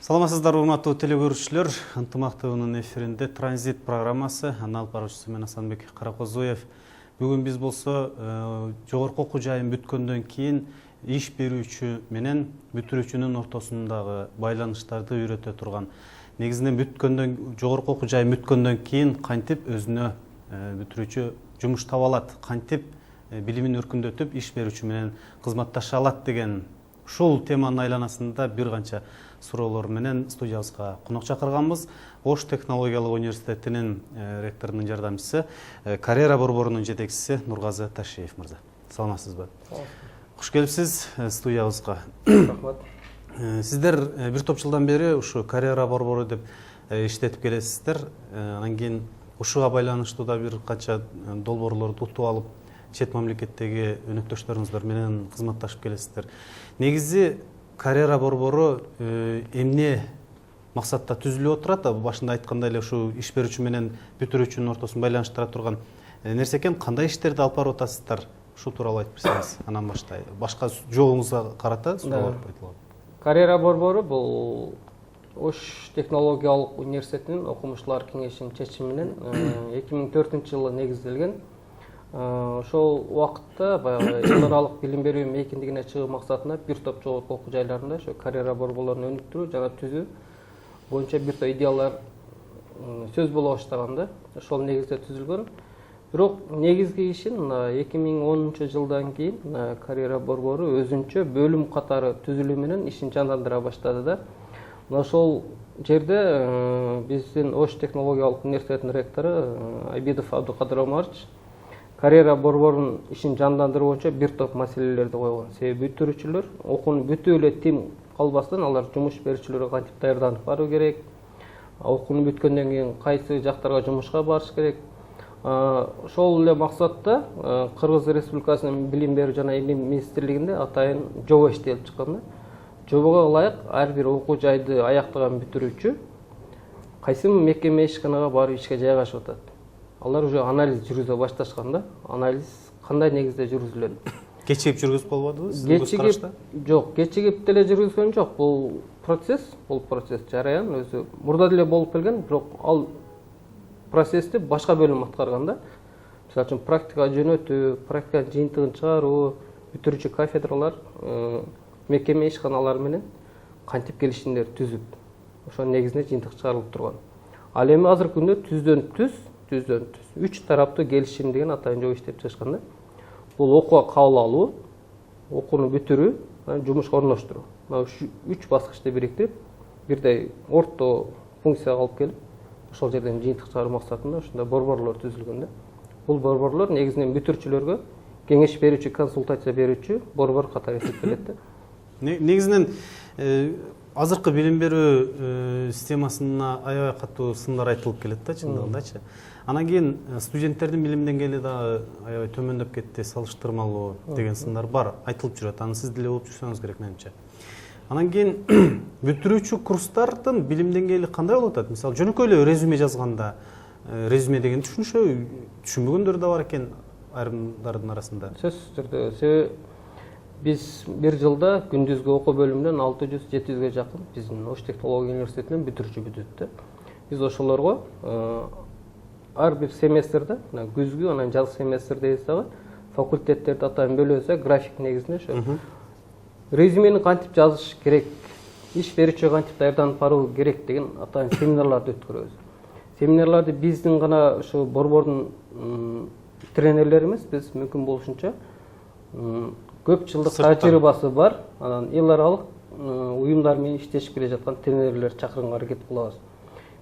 Саламатсыздар, урматтуу телекөрүүчүлөр. Ынтымактуулугунун эфиринде Транзит программасы, алып баруучусу мен Асанбек Каракозоев. Бүгүн биз болсо жогорку окуу жайын бүткөндөн кийин иш берүүчү менен бүтүрүүчүнүн ортосундагы байланыштарды үйрөтө турган, негизинен жогорку окуу жайын бүткөндөн кийин кантип өзүнө бүтүрүүчү жумуш таба алат, кантип билимин өркүндөтүп иш берүүчү менен кызматташа алат деген ушул теманын айланасында бир канча суроолор менен студиябызга конок чакырганбыз. Ош технологиялык университетинин ректорунун жардамчысы, карьера борборунун жетекчиси Нургазы Ташиев мырза. Саламатсызбы? Куш келипсиз студиябызга. Рахмат. Сиздер бир топ жылдан бери ушу карьера борбору деп иштетип келесиздер. Анан кийин ушуга байланыштуу да бир канча долбоорлорду утуп алып, чет мамлекеттеги өнөктөштөрүңүздөр менен кызматташып келесиздер. Негизи карьера борбору эмне максатта түзүлүп отурат? Башында айткандай эле ушу иш берүүчү менен бүтүрүүчүнүн ортосун байланыштыра турган нерсе экен. Кандай иштерди алып барып атасыздар? Ушул тууралуу айтып берсеңиз, анан баштайлы. Башка жообуңузга карата суроолор айтылат. Карьера борбору бул Ош технологиялык университетинин окумуштуулар кеңешинин чечими менен 2004-жылы негизделген. Ошол убакытта баягы эл аралык билим берүү мейкиндигине чыгуу максатында бир топ жогорку окуу жайларында ошо карьера борборлорун өнүктүрүү жана түзүү боюнча бир топ идеялар сөз боло баштаган да. Ошол негизде түзүлгөн. Бирок негизги ишин 2010-жылдан кийин карьера борбору өзүнчө бөлүм катары түзүлүү менен ишин жандандыра баштады да. Ошол жерде биздин Ош технологиялык университетинин ректору Айбидов Абдыкадыр Омарович карьера борборунун ишин жандандыруу боюнча бир топ маселелерди койгон. Себеби бүтүрүүчүлөр окууну бүтүп эле тим калбастан алар жумуш берүүчүлөргө кантип даярданып баруу керек, окууну бүткөндөн кийин кайсы жактарга жумушка барыш керек. Ошол эле максатта Кыргыз Республикасынын билим берүү жана илим министрлигинде атайын жобо иштелип чыккан да. Жобого ылайык ар бир окуу жайды аяктаган бүтүрүүчү кайсы мекеме ишканага барып ишке жайгашып атат. Алар уже анализ жүргүзө башташкан да. Анализ кандай негизде жүргүзүлөт? Кечигип жүргүзүп болбодубу? Жок, кечигип деле жүргүзгөн жок. Бул процесс жараян өзү мурда деле болуп келген, бирок ал процессти башка бөлүм аткарган да. Мисалы үчүн практика жөнөтүү, практика жыйынтыгын чыгаруу, бүтүрүүчү кафедралар мекеме ишканалар менен кантип келишимдер түзүп, ошо негизинде жыйынтык чыгарылып турган. Ал эми азыркы күндө түздөн түз 3 тараптуу келишим деген атайын жобо иштеп чыгышкан да. Бул окууга кабыл алуу, окууну бүтүрүү, жумушка орноштуруу. Мына 3 баскычты бириктирип, бирдей орто функцияга алып келип, ошол жерден жыйынтык чыгаруу максатында ушундай борборлор түзүлгөн да. Бул борборлор негизинен бүтүрүүчүлөргө кеңеш берүүчү, консультация берүүчү борбор катары эсептелет да. Негизинен азыркы билим берүү системасына аябай катуу сындар айтылып келет да, чындыгындачы. Анан кийин студенттердин билим деңгээли дагы аябай төмөндөп кетти, салыштырмалуу деген сындар бар, айтылып жүрөт. Аны сиз деле угуп жүрсөңүз керек менимче. Анан кийин бүтүрүүчү курстардын билим деңгээли кандай болуп атат? Мисалы, жөнөкөй эле резюме жазганда, резюме дегенди түшүнбөгөндөр да бар экен айрымдардын арасында. Сөзсүз түрдө. Себеби биз бир жылда күндүзгү окуу бөлүмүнөн 600-700ге жакын биздин Ош технология университетинен бүтүрүүчү бүтөт да. Биз ошолорго ар бир семестрде, күзгү, анан жаз семестрде дагы факультеттерди атайын бөлөсө, график негизинде ошо резюмени кантип жазыш керек, иш берүүчүгө кантип даярданып баруу керек деген атайын семинарларды өткөрөбүз. Семинарларды биздин гана ошо борбордун тренерлери эмес, биз мүмкүн болушунча көп жылдык тажрыйбасы бар, анан эл аралык уюмдар менен иштешип келе жаткан тренерлер чакырганга аракет кылабыз.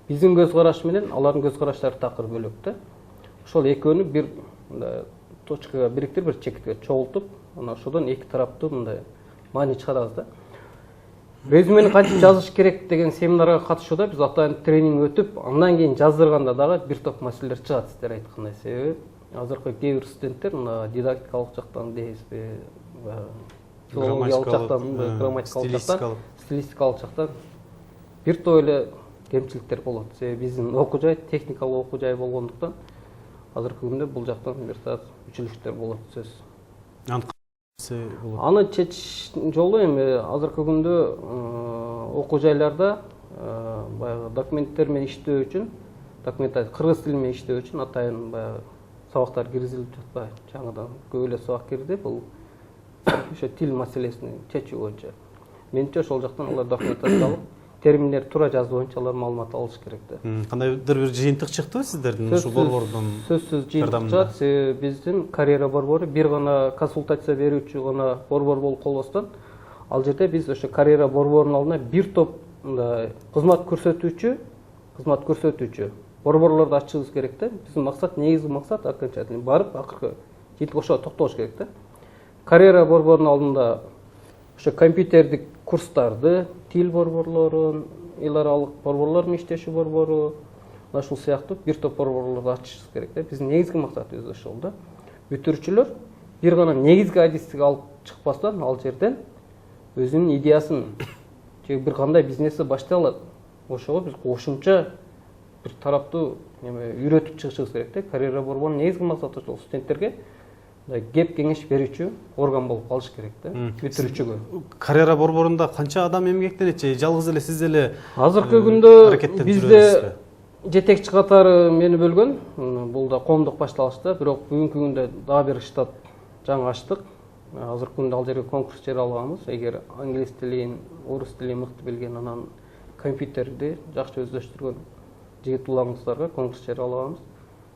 Биздин көз караш менен алардын көз караштары такыр бөлөк да. Ошол экөөнү бир точкага бириктирип, бир чекитке чогултуп, анан ошодон эки тараптуу мындай маани чыгарабыз да. Резюмени кантип жазыш керек деген семинарга катышууда биз атайын тренинг өтүп, андан кийин жаздырганда дагы бир топ маселелер чыгат, сиздер айткандай. Себеби азыркы кээ бир студенттер мына дидактикалык жактан дээспи, филологиялык жактан, грамматикалык жактан, стилистикалык жактан бир топ эле кемчиликтер болот. Себеби биздин окуу жай техникалык окуу жай болгондуктан азыркы күндө бул жактан бир таз үчүлүштөр болот сөз. Аны чечиш жолу эми азыркы күндө окуу жайларда баягы документтер менен иштөө үчүн, документация кыргыз тили менен иштөө үчүн атайын баягы сабактар киргизилип жатпайбы? Жаңыдан көп эле сабак кирди. Бул ошо тил маселесин чечүү боюнча. Менимче ошол жактан алар документациялык терминдер туура жазуу боюнча алар маалымат алыш керек да. Кандайдыр бир жыйынтык чыктыбы сиздердин ушул борбордон? Сөзсүз жыйынтык чыгат. Биздин карьера борбору бир гана консультация берүүчү гана борбор болуп калбастан, ал жерде биз ошо карьера борборунун алдына бир топ кызмат көрсөтүүчү борборлорду ачышыбыз керек да. Биздин максат, негизги максат окончательно барып акыркы жыйынтык ошого токтолуш керек да. Карьера борборунун алдында ошо компьютердик курстарды, тил борборлорун, эл аралык борборлор менен иштешүү борбору, ушул сыяктуу бир топ борборлорду ачышыбыз керек да. Биздин негизги максатыбыз ошол да. Бүтүрүүчүлөр бир гана негизги адистик алып чыкпастан, ал жерден өзүнүн идеясын же бир кандай бизнеси баштай алат. Ошого биз кошумча бир тараптуу үйрөтүп чыгышыбыз керек да. Карьера борборунун негизги максаты ошол студенттерге кеп кеңеш берүүчү орган болуп калыш керек да, бүтүрүүчүгө. Карьера борборунда канча адам эмгектенет же жалгыз эле сиз эле азыркы күндө бизде жетекчи катары мени бөлгөн. Бул да коомдук башталышта, бирок бүгүнкү күндө дагы бир штат жаңы ачтык. Азыркы күндө ал жерге конкурс жарыялаганбыз. Эгер англис тилин, орус тилин мыкты билген, анан компьютерди жакшы өздөштүргөн жигит уланыңыздарга конкурс жарыялаганбыз.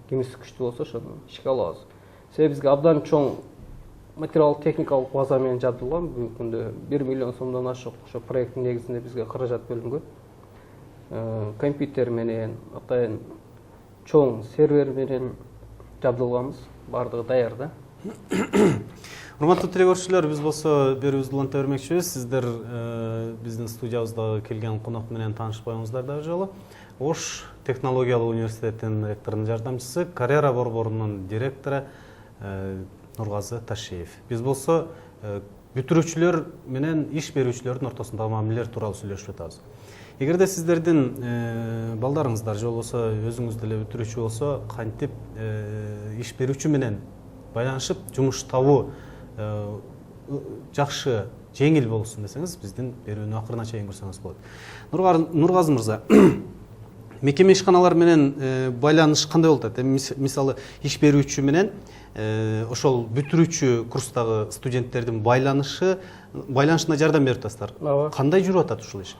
Кимиси күчтүү болсо ошону ишке алабыз. Себеби бизге абдан чоң материалдык техникалык база менен жабдылган. Бүгүнкү күндө 1 миллион сомдон ашык ошо проекттин негизинде бизге каражат бөлүнгөн. Компьютер менен, атайын чоң сервер менен жабдылганбыз. Бардыгы даяр да. Урматтуу телекөрүүчүлөр, биз болсо берүүбүздү уланта бермекчибиз. Сиздер биздин студиябызда келген конок менен таанышпайсыңыздар дагы жолу. Ош технологиялык университетинин ректорунун жардамчысы, карьера борборунун директору Нургазы Ташиев. Биз болсо бүтүрүүчүлөр менен иш берүүчүлөрдүн ортосундагы мамилелер тууралуу сүйлөшүп жатабыз. Эгерде сиздердин балдарыңыздар же болбосо өзүңүз деле бүтүрүүчү болсо, кантип иш берүүчү менен байланышып жумуш табуу жакшы, жеңил болсун десеңиз, биздин берүүнүн акырына чейин көрсөңүз болот. Нургазы мырза, мекеме ишканалар менен байланыш кандай болуп атат? Мисалы, иш берүүчү менен ошол бүтүрүүчү курстагы студенттердин байланышына жардам берип атасыздар. Кандай жүрүп атат ушул иш?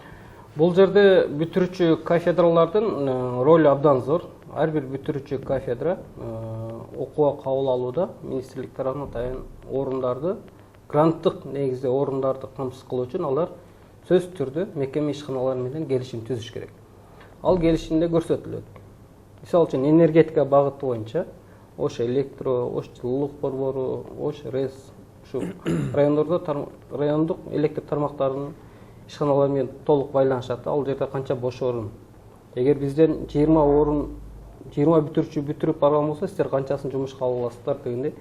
Бул жерде бүтүрүүчү кафедралардын ролу абдан зор. Ар бир бүтүрүүчү кафедра окууга кабыл алууда министрлик тарабынан атайын орундарды, гранттык негизде орундарды камсыз кылуу үчүн алар сөзсүз түрдө мекеме ишканалары менен келишим түзүш керек. Ал келишимде көрсөтүлөт. Мисалы үчүн энергетика багыты боюнча Ош электро, Ош жылуулук борбору, Ош РЭС, ушу райондук электр тармактарынын ишканалары менен толук байланышат. Ал жерде канча бош орун. Эгер бизден 20 бүтүрүүчү бүтүрүп барган болсо, сиздер канчасын жумушка ала аласыздар дегендей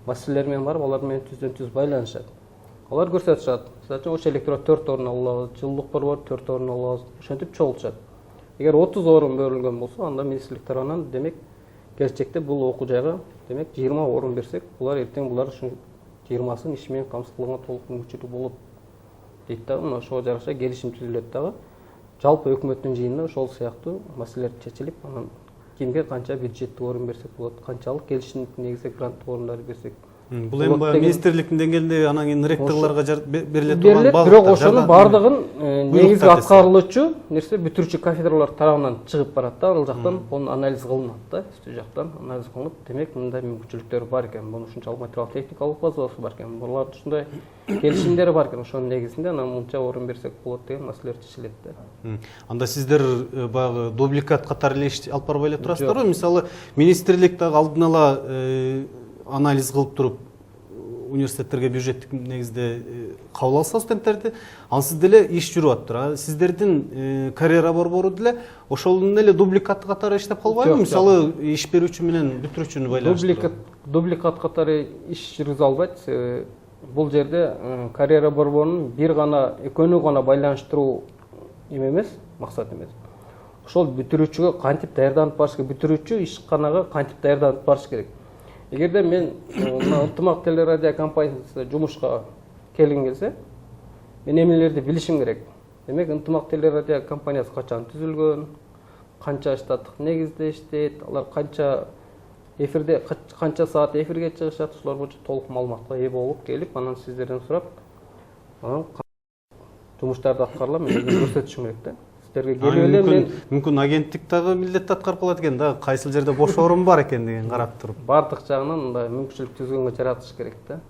маселелер менен барып, алар менен түздөн-түз байланышат. Алар көрсөтүшат. Мисалы Ош электро 4 орун алабыз, жылуулук борбору 4 орун алабыз. Ошентип чогултушат. Эгер 30 орун бөлүнгөн болсо, анда министрлик тарабынан демек келечекте бул окуу жайга демек 20 орун берсек, булар эртең булар ушул 20сын иш менен камсыз кылууга толук мүмкүнчүлүк болот дейт да. Ошого жараша келишим түзүлөт дагы. Жалпы өкмөттүн жыйынында ошол сыяктуу маселелер чечилип, анан кимге канча бюджеттик орун берсек болот, канчалык келишимдин негизинде гранттык орундарды берсек. Бул эми баягы министрликтин деңгээлинде анан кийин ректорлорго бериле турган багыт. Бирок ошонун бардыгын негизги аткарылуучу нерсе бүтүрүүчү кафедралар тарабынан чыгып барат да. Ал жактан онун анализ кылынат да. Үстү жактан анализ кылынып, демек мындай мүмкүнчүлүктөр бар экен, мунун ушунчалык материал техникалык базасы бар экен, булардын ушундай келишимдери бар экен, ошонун негизинде анан мынча орун берсек болот деген маселелер чечилет да. Анда сиздер баягы дубликат катары эле иш алып барбай эле турасыздарбы? Мисалы, министрлик дагы алдын ала анализ кылып туруп университеттерге бюджеттик негизде кабыл алса студенттерди, анан сиз деле иш жүрүп атыптыр. Сиздердин карьера борбору деле ошолдун эле дубликаты катары иштеп калбайбы? Мисалы, иш берүүчү менен бүтүрүүчүнү байланыштырып. Дубликат катары иш жүргүзө албайт. Бул жерде карьера борборунун бир гана экөөнү гана байланыштыруу эмес, максат эмес. Ошол бүтүрүүчүгө кантип даярданып барыш керек, бүтүрүүчү ишканага кантип даярданып барыш керек. Эгерде мен ынтымак телерадио компаниясына жумушка келгим келсе, мен эмнелерди билишим керек. Демек ынтымак телерадио компаниясы качан түзүлгөн, канча штаттык негизде иштейт, алар канча эфирде канча саат эфирге чыгышат, ушулар боюнча толук маалыматка ээ болуп келип, анан сиздерден сурап, анан жумуштарды аткарылат, мен көрсөтүшүм керек да. Сиздерге келип эле мен мүмкүн агенттик дагы милдетти аткарып калат экен да, кайсыл жерде бош орун бар экен деген карап туруп. бардык жагынан мындай мүмкүнчүлүк түзгөнгө жаратыш керек да.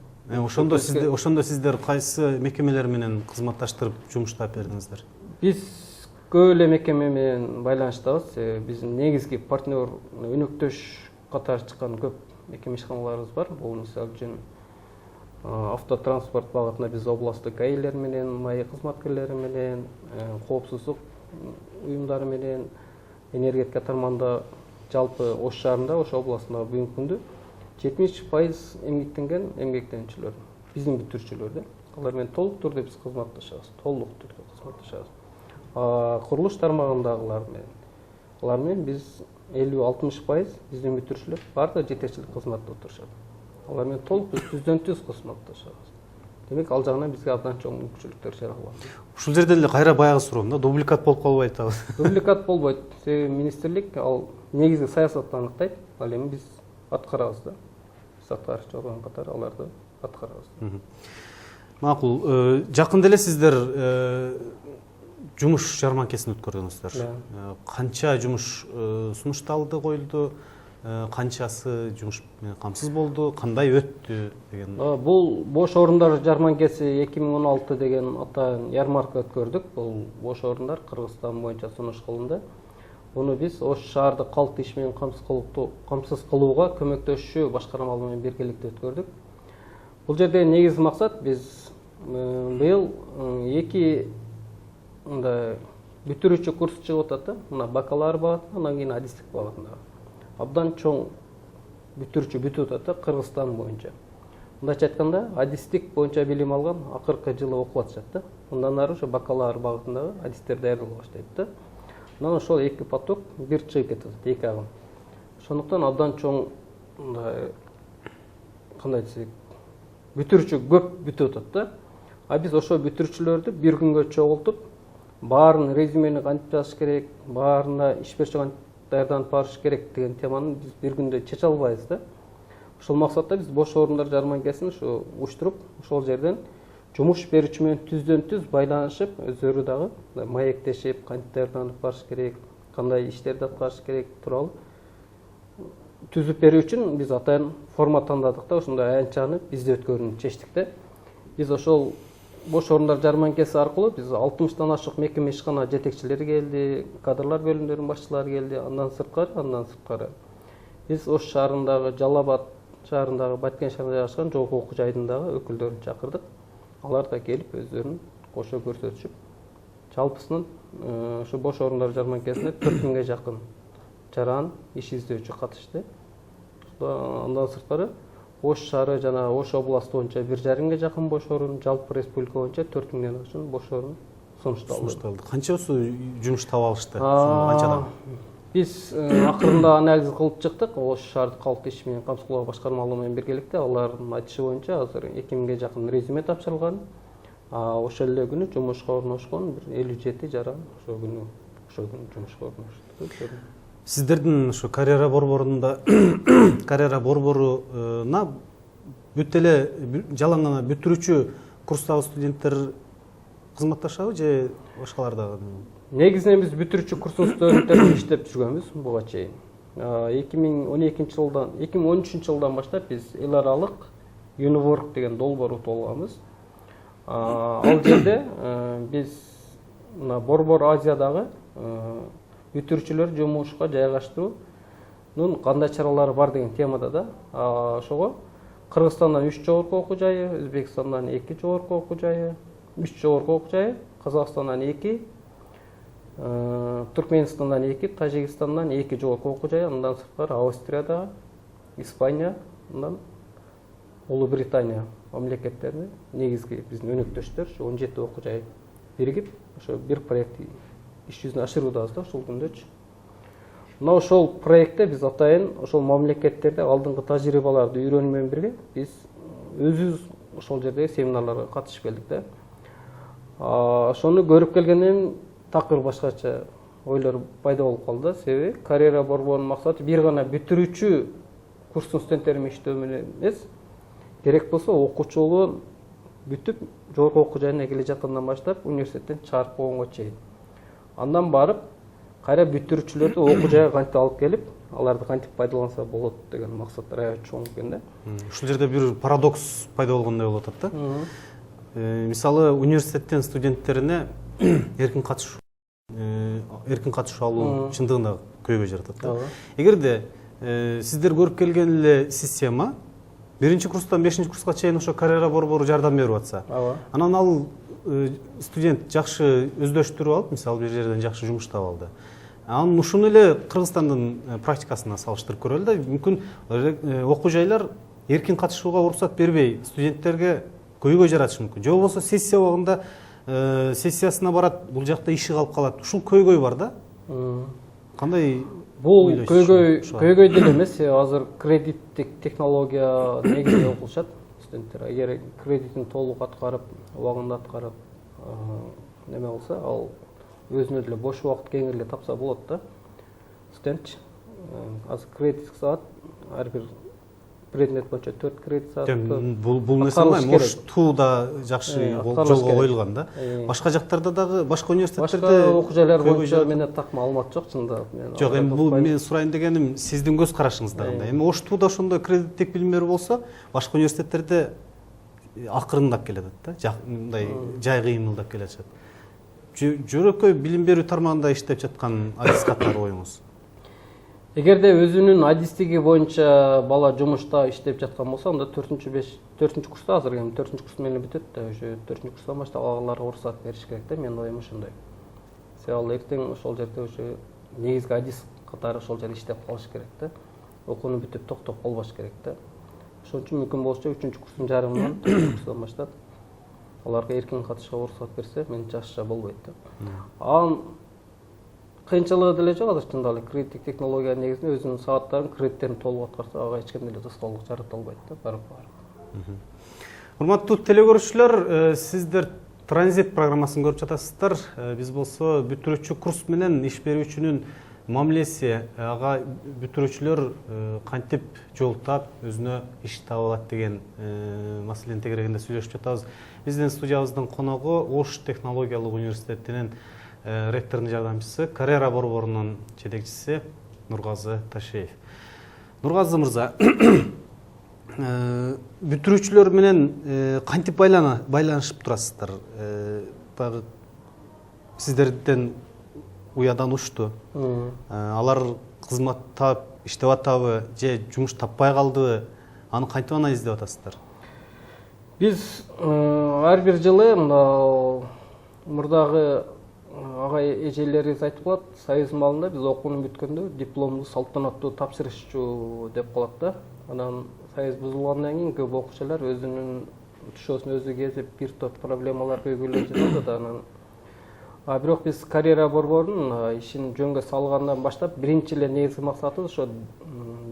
Ошондо сиздер кайсы мекемелер менен кызматташтырып жумуштап бердиңиздер? Биз көп эле мекеме менен байланыштабыз. Биздин негизги партнер өнөктөш катары чыккан көп мекеме ишканаларыбыз бар. Бул мисалы үчүн автотранспорт багытында биз областтык АИлер менен, МАИ кызматкерлери менен, коопсуздук уюмдары менен, энергетика тармагында жалпы Ош шаарында, Ош областында бүгүнкү күндө 70% эмгектенген эмгектенүүчүлөр, биздин бүтүрүүчүлөр да. Алар менен толук түрдө биз кызматташабыз, толук түрдө кызматташабыз. Курулуш тармагындагылар менен, алар менен биз 50-60% биздин бүтүрүүчүлөр бардыгы жетекчилик кызматта отурушат. Алар менен толук биз түздөн-түз кызматташабыз. Демек ал жагынан бизге абдан чоң мүмкүнчүлүктөр жаралат. Ушул жерде эле кайра баягы суроом да, дубликат болуп калбайт атабы? Дубликат болбойт. Себеби министрлик ал негизги саясатты аныктайт. Ал эми биз аткарабыз да. Биз аткарчу орган катары аларды аткарабыз. Макул. Жакында эле сиздер жумуш жарманкесин өткөрдүңүздөр. Канча жумуш сунушталды, коюлду? Канчасы жумуш менен камсыз болду, кандай өттү деген? Бул бош орундар жарманкеси 2016 деген атайын ярмарка өткөрдүк. Бул бош орундар Кыргызстан боюнча сунуш кылынды. Буну биз Ош шаарды калк иш менен камсыз кылууга көмөктөшүү башкармалыгы менен биргеликте өткөрдүк. Бул жерде негизги максат биз быйыл 2 мындай бүтүрүүчү курс чыгып атат да. Мына бакалавр багытында, андан кийин адистик багытында. Абдан чоң бүтүрүүчү бүтүп атат да Кыргызстан боюнча. Мындайча айтканда, адистик боюнча билим алган акыркы жылы окуп атышат да. Мындан ары ошо бакалавр багытындагы адистер даярдала баштайт да. Анан ошол 2 поток бир чыгып кетип атат, 2 агым. Ошондуктан абдан чоң мындай кандай десек, бүтүрүүчү көп бүтүп атат да. А биз ошо бүтүрүүчүлөрдү бир күнгө чогултуп, баарын резюмени кантип жазыш керек, баарына иш берүүчү кантип даярданып барыш керек деген теманы биз бир күндө чече албайбыз да. Ошол максатта биз бош орундар жарманкесин ушу уюштуруп, ошол жерден жумуш берүүчү менен түздөн-түз байланышып, өздөрү дагы маектешип, кантип даярданып барыш керек, кандай иштерди аткарыш керек тууралуу түзүп берүү үчүн биз атайын форма тандадык да. Ошондой аянтчаны бизде өткөрүүнү чечтик да. Биз ошол бош орундар жарманкеси аркылуу биз 60тан ашык мекеме ишкана жетекчилери келди, кадрлар бөлүмдөрүнүн башчылары келди. Андан сырткары биз Ош шаарындагы, Жалал Абад шаарындагы, Баткен шаарында жайгашкан жогорку окуу жайдын өкүлдөрүн чакырдык. Алар да келип өздөрүн кошо көрсөтүшүп, жалпысынан ошо бош орундар жарманкесине 4000ге жакын жаран иш издөөчү катышты. Андан сырткары Ош шаары жана Ош областы боюнча 1,5ге жакын бош орун, жалпы республика боюнча 4000ден ашкан бош орун сунушталды. Канчасы жумуш таап алышты? Канчадан? Биз акырында анализ кылып чыктык. Ош шаарды калк иш менен камсыз кылуу башкармалыгы менен биргеликте алардын айтышы боюнча азыр 2000ге жакын резюме тапшырылган. Ошол эле күнү жумушка орношкон бир 57 жаран ошол күнү жумушка орношту. Сиздердин ушу карьера борборуна бүт эле жалаң гана бүтүрүүчү курстагы студенттер кызматташабы же башкалар дагы? Негизинен биз бүтүрүүчү курстун студенттерин иштеп жүргөнбүз буга чейин. 2013 жылдан баштап биз эл аралык Uniwork деген долбоор утуп алганбыз. Ал жерде биз мына Борбор Азиядагы бүтүрүүчүлөр жумушка жайгаштыруунун кандай чаралары бар деген темада да. Ошого Кыргызстандан 3 жогорку окуу жайы, Өзбекстандан 2 жогорку окуу жайы, 3 жогорку окуу жайы, Казакстандан 2, Туркменистандан 2, Тажикстандан 2 жогорку окуу жайы, андан сырткары Австрияда, Испания, андан Улуу Британия мамлекеттерине негизги биздин өнөктөштөр 17 окуу жай биригип, ошо бир проект иш жүзүнө ашыруудабыз да ушул күндөчү. Мына ошол проектте биз атайын ошол мамлекеттерде алдыңкы тажрыйбаларды үйрөнүү менен бирге биз өзүбүз ошол жердеги семинарларга катышып келдик да. ошону көрүп келгенден такыр башкача ойлор пайда болуп калды. Себеби карьера борборунун максаты бир гана бүтүрүүчү курстун студенттери менен иштөө менен эмес, керек болсо окуучулугун бүтүп жогорку окуу жайына келе жаткандан баштап университеттен чыгарып койгонго чейин. Андан барып кайра бүтүрүүчүлөрдү окуу жайга кантип алып келип, аларды кантип пайдаланса болот деген максаттар аябай чоң экен да. Ушул жерде бир парадокс пайда болгондой болуп атат да. Мисалы университеттен студенттерине эркин катышуу алуу чындыгында көйгөй жаратат да. Эгерде сиздер көрүп келген эле система 1-курстан 5-курска чейин ошо карьера борбору жардам берип атса, анан ал студент жакшы өздөштүрүп алып, мисалы бир жерден жакшы жумуш таап алды. Анан ушуну эле Кыргызстандын практикасына салыштырып көрөлү да. Мүмкүн окуу жайлар эркин катышууга уруксат бербей студенттерге көйгөй жаратышы мүмкүн. Же болбосо сессия убагында сессиясына барат, бул жакта иши калып калат. Ушул көйгөй бар да. Кандай? Бул көйгөй деле эмес, азыр кредиттик технология негизинде окушат студенттер. Эгер кредитин толук аткарып, убагында аткарып, неме болсо, ал өзүнө деле бош убакыт кеңири эле тапса болот да. Студент азыр кредиттик саат ар бир предмет боюнча 4 кредит саат. Бул нерсе оштуу да жакшы жолго коюлган да. Башка жактарда дагы, башка университеттерде, башка окуу жайлар боюнча менде так маалымат жок, чындап. Жок, эми бул мен сурайын дегеним сиздин көз карашыңызда кандай. Эми оштууда ошондой кредиттик билим берүү болсо, башка университеттерде акырындап келатат да, мындай жай кыймылдап келе жатат. Жөнөкөй билим берүү тармагында иштеп жаткан адис катары оюңуз? Эгерде өзүнүн адистиги боюнча бала жумушта иштеп жаткан болсо, анда 4-курста, азыр эми 4-курс менен бүтөт да, ошо 4-курстан баштап аларга уруксат бериш керек да, менин оюм ошондой. Себеби ал эртең ошол жерде ошо негизги адис катары ошол жерде иштеп калыш керек да. Окууну бүтүп токтоп калбаш керек да. Ошон үчүн мүмкүн болсо 3-курстун жарымынан 4-курстан баштап аларга эркин катышууга уруксат берсе, менин жакшыша болбойт да. Анан кыйынчылыгы деле жок, азыр чындап эле кредиттик технология негизинде өзүнүн сааттарын, кредиттерин толук аткарса, ага эч кандай эле тосқоолдук жарата албайт да, барып. Урматтуу теле сиздер транзит программасын көрүп жатасыздар. Биз болсо бүтүрүүчү курс менен иш берүүчүнүн мамилеси, ага бүтүрүүчүлөр кантип жол таап өзүнө иш таап алат деген маселени тегерегинде сүйлөшүп жатабыз. Биздин студиябыздын коногу Ош технологиялык университетинин ректордун жардамчысы, карьера борборунун жетекчиси Нургазы Ташеев. Нургазы мырза, бүтүрүүчүлөр менен кантип байланышып турасыздар? Баягы сиздерден уядан ушту. Алар кызмат таап иштеп атабы же жумуш таппай калдыбы? Аны кантип анализдеп атасыздар? Биз ар бир жылы мурдагы агай эжелерибиз айтып калат, союз маалында биз окууну бүткөндө дипломду салтанаттуу тапшырышчу деп калат да. Анан союз бузулгандан кийин көп окуучулар өзүнүн тушоосун өзү кезип, бир топ проблемалар көйгөйлөр жатат да. Анан бирок биз карьера борборунун ишин жөнгө салгандан баштап биринчи эле негизги максатыбыз ошо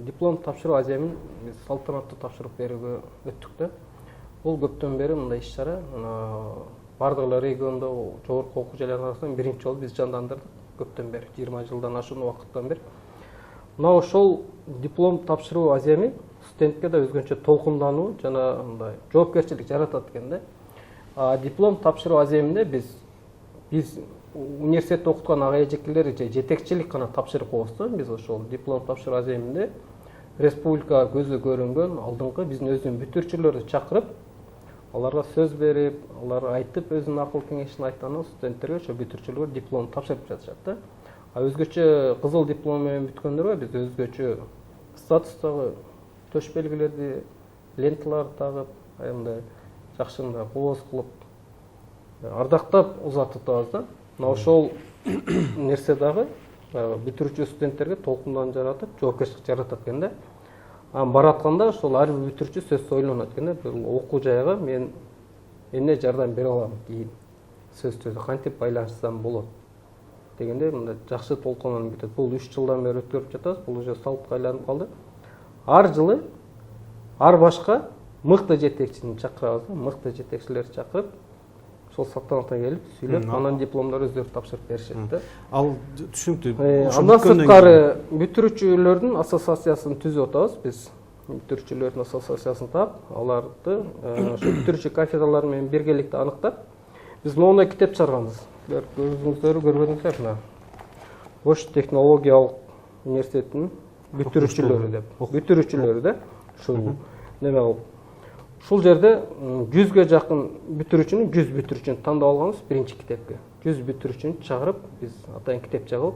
диплом тапшыруу аземин биз салтанаттуу тапшырып берүүгө өттүк да. Бул көптөн бери мындай иш-чара бардык эле региондо жогорку окуу жайлардын арасынан биринчи жолу биз жандандырдык көптөн бери, 20 жылдан ашуун убакыттан бери. Мына ошол диплом тапшыруу аземи студентке да өзгөчө толкундануу жана мындай жоопкерчилик жаратат экен да. Диплом тапшыруу аземинде биз университетте окуткан ага эжекелер же жетекчилик гана тапшырып коебуз да. Биз ошол диплом тапшыруу аземинде республика көзү көрүнгөн алдыңкы биздин өзүнүн бүтүрүүчүлөрдү чакырып, аларга сөз берип, алар айтып өзүнүн акыл кеңешин айткан студенттерге ошо бүтүрүүчүлөр диплом тапшырып жатышат да. Өзгөчө кызыл диплом менен бүткөндөргө биз өзгөчө статустагы төш белгилерди, ленталарды тагып, мындай жакшы мындай кооз кылып ардактап узатып атабыз да. Мына ошол нерсе дагы бүтүрүүчү студенттерге толкундан жаратып, жоопкерчилик жаратат экен да. Баратканда ошол ар бир бүтүрүүчү сөз ойлонот экен да. Бул окуу жайга мен эмне жардам бере алам кийин? Сөздөрдү кантип байланышсам болот дегенде мындай жакшы толкунданып кетет. Бул 3 жылдан бери өткөрүп жатабыз. Бул уже салтка айланып калды. Ар жылы ар башка мыкты жетекчини чакырабыз да. Мыкты жетекчилерди чакырып, ошол салтанатка келип сүйлөп анан дипломдорду өздөрү тапшырып беришет да. Ал түшүнүктүү. Андан сырткары бүтүрүүчүлөрдүн ассоциациясын түзүп атабыз биз. Бүтүрүүчүлөрдүн ассоциациясын таап, аларды ошо бүтүрүүчү кафедралар менен биргеликте аныктап, биз моундай китеп чыгарганбыз. Көрдүңүздөр, көрбөдүңүздөр мына. Ош технологиялык университетинин бүтүрүүчүлөрү деп. Бүтүрүүчүлөрү да. Ушул неме кылып. Ушул жерде 100ге жакын бүтүрүүчүнүн 100 бүтүрүүчүнү тандап алганбыз биринчи китепке. 100 бүтүрүүчүнү чыгарып, биз атайын китеп чыгып,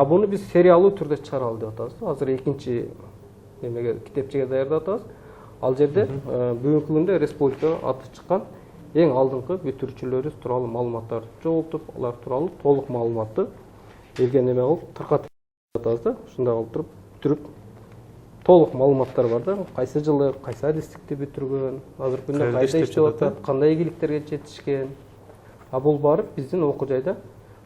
буну биз сериалдуу түрдө чыгаралы деп атабыз. Азыр экинчи немеге китепчеге даярдап атабыз. Ал жерде бүгүнкү күндө республикага аты чыккан эң алдыңкы бүтүрүүчүлөрүбүз тууралуу маалыматтарды жоголтуп, алар тууралуу толук маалыматты элге неме кылып таркатып атабыз да. Ушундай кылып туруп бүтүрүп толук маалыматтар бар да. Кайсы жылы, кайсы адистикти бүтүргөн, азыркы күндө кайда иштеп атат, кандай ийгиликтерге жетишкен. Бул барып биздин окуу жайда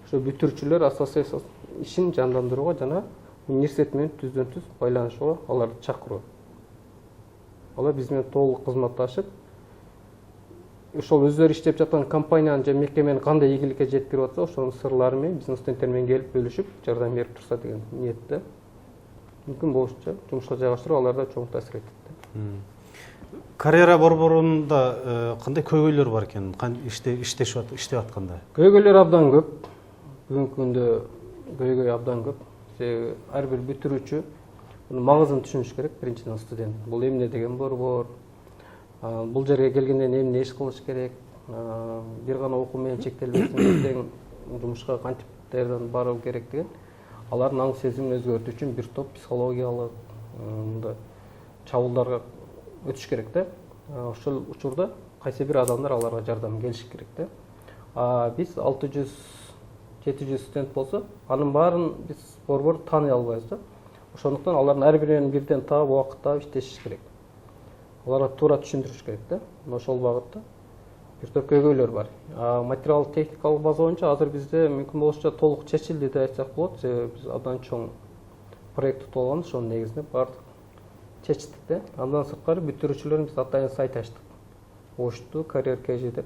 ошо бүтүрүүчүлөр ассоциациясынын ишин жандандырууга жана университет менен түздөн-түз байланышууга аларды чакыруу. Алар биз менен толук кызматташып, ошол өздөрү иштеп жаткан компаниянын же мекеменин кандай ийгиликке жеткирип атса, ошонун сырлары менен биздин студенттер менен келип бөлүшүп, жардам берип турса деген ниетте. Мүмкүн болушунча жумушка жайгаштыруу аларда чоң таасир этет. Карьера борборунда кандай көйгөйлөр бар экен? Иштеп атканда? Көйгөйлөр абдан көп. Бүгүнкү күндө көйгөй абдан көп. Ар бир бүтүрүүчү магызын түшүнүш керек, биринчиден студент. Бул эмне деген борбор? Бул жерге келгенден эмне иш кылыш керек? Бир гана окуу менен чектелбестен тең жумушка кантип даярданып баруу керек деген. Алардын аң сезимин өзгөртүү үчүн бир топ психологиялык мындай чабуулдарга өтүш керек да. Ошол учурда кайсы бир адамдар аларга жардам келиш керек да. Биз 600-700 студент болсо, анын баарын биз борбор тааный албайбыз да. Ошондуктан алардын ар бирин бирден таап, убакыт таап иштешиш керек. Аларга туура түшүндүрүш керек да. Ошол багытта бир топ көйгөйлөр бар. Материалдык техникалык база боюнча азыр бизде мүмкүн болушунча толук чечилди деп айтсак болот. Биз абдан чоң проект утуп алган, ошонун негизинде баардык чечтик да. Андан сырткары бүтүрүүчүлөр биз атайын сайт ачтык. Ошту Career KG деп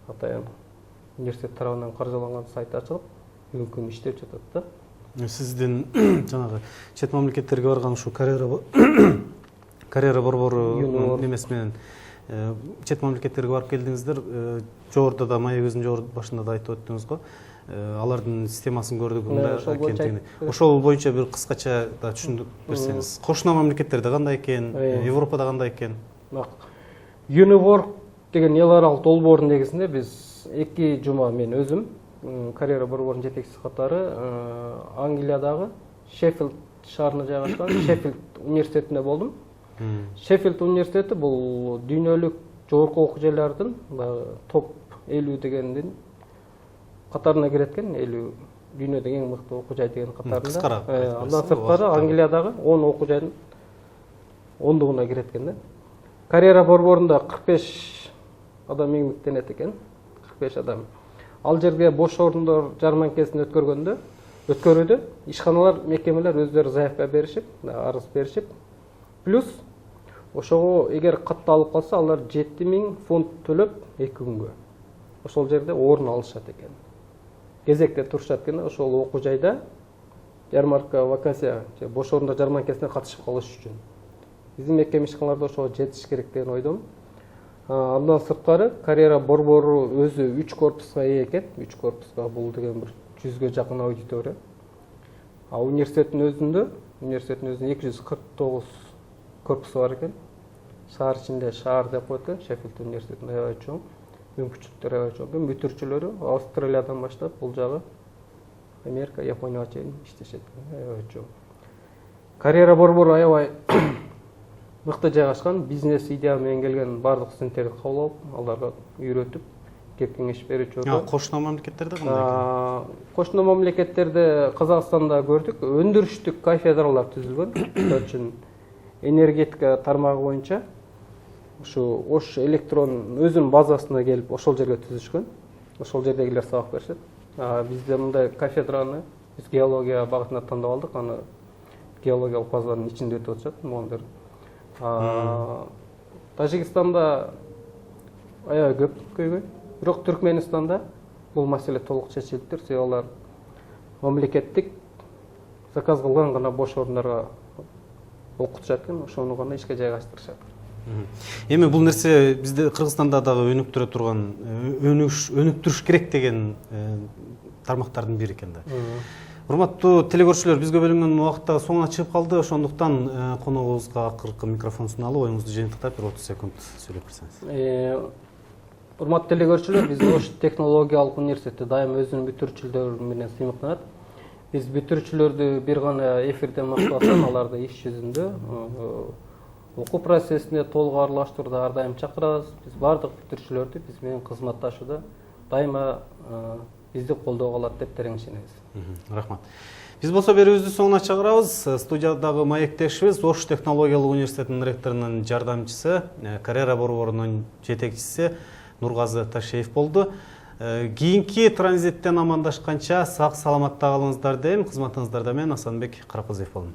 атайын университет тарабынан каржыланган сайт ачылып, бүгүнкү күндө иштеп жатат да. Сиздин жанагы чет мамлекеттерге барган ушул карьера борбору немеси менен чет мамлекеттерге барып келдиңиздер. Жогоруда да маегибиздин жогору башында да айтып өттүңүз го. Алардын системасын көрдүк, ошол боюнча бир кыскача да түшүндүк берсеңиз. Кошуна мамлекеттерде кандай экен, Европада кандай экен? Uniwork деген эл аралык долбоордун негизинде биз 2 жума мен өзүм карьера борборунун жетекчиси катары Англиядагы Шеффилд шаарында жайгашкан Шеффилд университетинде болдум. Шеффилд университети бул дүйнөлүк жогорку окуу жайлардын топ 50 дегендин катарына кирет экен. 50 дүйнөдөгү эң мыкты окуу жай деген катарында. Андан сырткары Англиядагы 10 окуу жайдын 10-дугуна кирет экен да. Карьера борборунда 45 адам эмгектенет экен. 45 адам. Ал жерге бош орундор жарманкесин өткөрүүдө ишканалар, мекемелер өздөрү заявка беришип, арыз беришип, плюс ошого эгер катталып калса, алар 7000 фунт төлөп 2 күнгө ошол жерде орун алышат экен. Кезекте турушат экен, ошол окуу жайда ярмарка вакансия, бош орундар жарманкесине катышып калыш үчүн. Биздин мекеме ишканаларда ошого жетиш керек деген ойдомун. Андан сырткары карьера борбору өзү 3 корпуска ээ экен. 3 корпуска бул деген бир 100ге жакын аудитория. Университеттин өзүндө 249 корпусу бар экен. Шаар ичинде шаар деп коет экен, Шеффилд университетинин аябай чоң. Мүмкүнчүлүктөр аябай чоң. Бүтүрүүчүлөрү Австралиядан баштап бул жагы Америка, Японияга чейин иштешет. Аябай чоң. Карьера борбору аябай мыкты жайгашкан, бизнес идея менен келген бардык студенттерди кабыл алып, аларга үйрөтүп, кеп кеңеш берүүчү. Кошуна мамлекеттерде кандай? Кошуна мамлекеттерде Казакстанда көрдүк, өндүрүштүк кафедралар түзүлгөн. Мисалы үчүн энергетика тармагы боюнча ушу Ош электрон өзүнүн базасына келип ошол жерге түзүшкөн. Ошол жердегилер сабак беришет. Бизде мындай кафедраны биз геология багытына тандап алдык. Аны геологиялык базанын ичинде өтүп атышат мугалимдер. Тажикстанда аябай көп көйгөй. Бирок Түркменистанда бул маселе толук чечилиптир. Себеби алар мамлекеттик заказ кылган гана бош орундарга окутушат экен, ошону гана ишке жайгаштырышат. Эми бул нерсе бизде Кыргызстанда дагы өнүктүрө турган, өнүктүрүш керек деген тармактардын бири экен да. Урматтуу телекөрүүчүлөр, бизге бөлүнгөн убакыт дагы соңуна чыгып калды. Ошондуктан коногубузга акыркы микрофонун алып, оюңузду жыйынтыктап бир 30 секунд сүйлөп берсеңиз. Урматтуу телекөрүүчүлөр, биз Ош технологиялык университети дайым өзүнүн бүтүрүүчүлөрү менен сыймыктанат. Биз бүтүрүүчүлөрдү бир гана эфирден мактабастан аларды иш жүзүндө окуу процессине толук аралаштырууга ар дайым чакырабыз. Биз бардык бүтүрүүчүлөрдү биз менен кызматташууда дайыма бизди колдоого алат деп терең ишенебиз. Рахмат. Биз болсо берүүбүздү соңуна чыгарабыз. Студиядагы маектешибиз Ош технологиялык университетинин ректорунун жардамчысы, карьера борборунун жетекчиси Нургазы Ташеев болду. Кийинки транзиттен амандашканча сак саламатта калыңыздар дейм. Кызматыңыздарда мен Асанбек Каракозуев болдум.